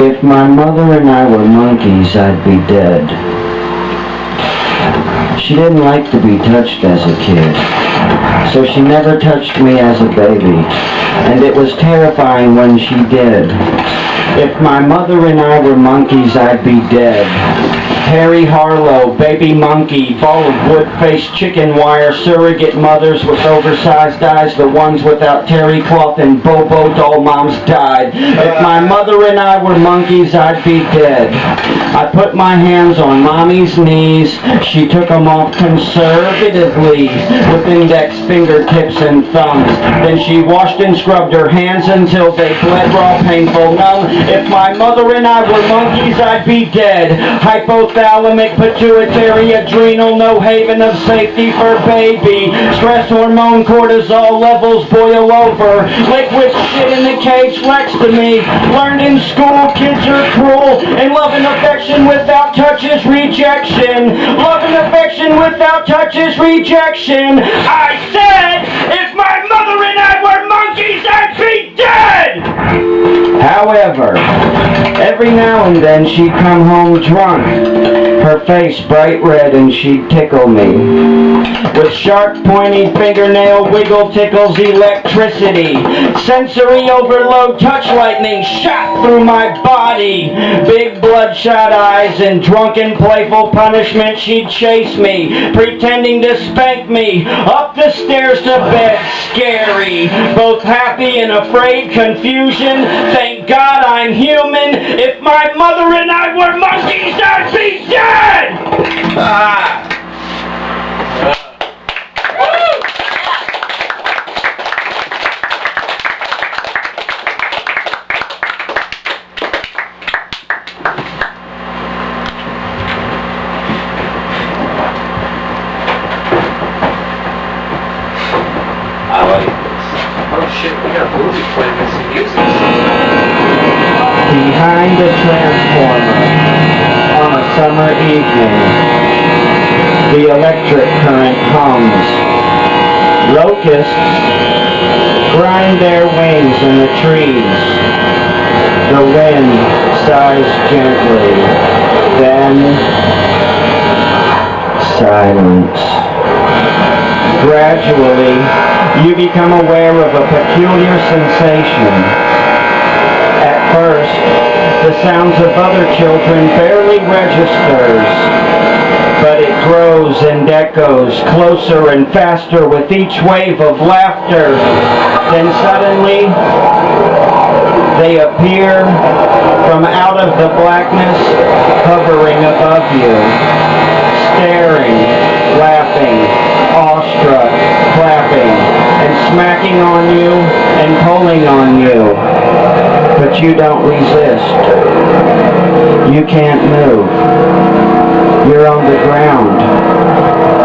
If my mother and I were monkeys, I'd be dead. She didn't like to be touched as a kid, so she never touched me as a baby, and it was terrifying when she did. If my mother and I were monkeys, I'd be dead. Harry Harlow, baby monkey, ball of wood-faced chicken wire, surrogate mothers with oversized eyes, the ones without terry cloth and Bobo doll moms died. If my mother and I were monkeys, I'd be dead. I put my hands on mommy's knees, she took them off conservatively with index fingertips and thumbs. Then she washed and scrubbed her hands until they bled raw, painful, numb. If my mother and I were monkeys, I'd be dead. Hypothalamic, pituitary, adrenal, no haven of safety for baby. Stress hormone, cortisol levels boil over. Liquid shit in the cage next to me. Learned in school, kids are cruel. And love and affection without touch is rejection. Love and affection without touch is rejection. I said, if my mother and I were monkeys, I'd be dead! However, every now and then she'd come home drunk, her face bright red, and she'd tickle me. With sharp, pointy fingernail wiggle tickles, electricity, sensory overload, touch lightning shot through my body. Big bloodshot eyes and drunken playful punishment, she'd chase me, pretending to spank me, up the stairs to bed, scary, both happy and afraid, confusion. Thank God I'm human. If my mother and I were monkeys, I'd be dead! Ah. I like this. Oh shit, we got movies playing with some music. Behind a transformer on a summer evening, the electric current hums. Locusts grind their wings in the trees. The wind sighs gently, then silence. Gradually, you become aware of a peculiar sensation. At first, the sounds of other children barely registers, but it grows and echoes closer and faster with each wave of laughter. Then suddenly, they appear from out of the blackness, hovering above you, staring, laughing, awestruck, clapping, and smacking on you and pulling on you. But you don't resist. You can't move. You're on the ground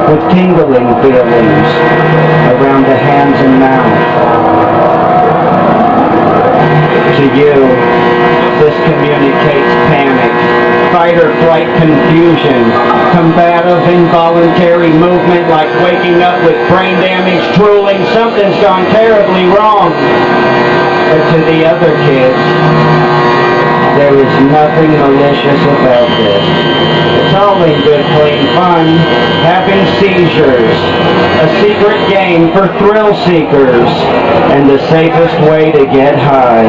with tingling feelings around the hands and mouth. To you, this communicates panic, fight or flight confusion, combative involuntary movement like waking up with brain damage, drooling, something's gone terribly wrong. But to the other kids, there is nothing malicious about this. It's all in good, clean fun. Having seizures, a secret game for thrill seekers, and the safest way to get high.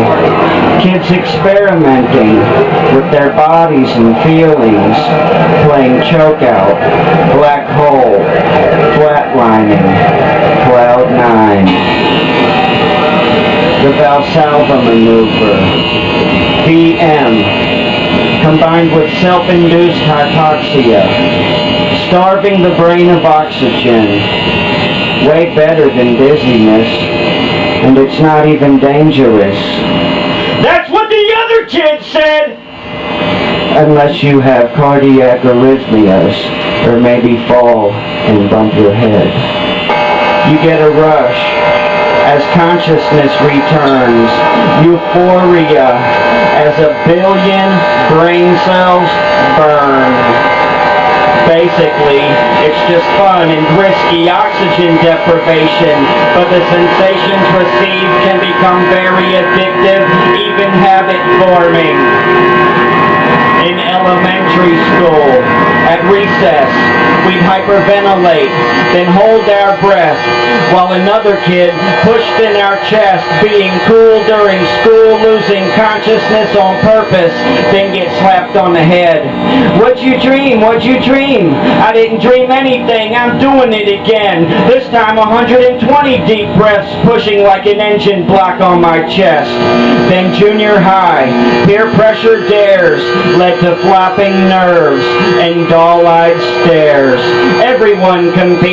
Kids experimenting with their bodies and feelings, playing chokeout, black hole, flatlining, cloud nine. The Valsalva maneuver, VM, combined with self-induced hypoxia, starving the brain of oxygen, way better than dizziness, and it's not even dangerous. That's what the other kid said! Unless you have cardiac arrhythmias, or maybe fall and bump your head. You get a rush as consciousness returns, euphoria as a billion brain cells burn. Basically, it's just fun and risky oxygen deprivation, but the sensations received can become very addictive, even habit-forming. elementary school. At recess, we'd hyperventilate, then hold our breath, while another kid pushed in our chest, being cool during school, losing consciousness on purpose, then get slapped on the head. What'd you dream? What'd you dream? I didn't dream anything. I'm doing it again. This time 120 deep breaths pushing like an engine block on my chest. Then junior high, peer pressure dares led to flopping nerves and doll-eyed stares. Everyone competes.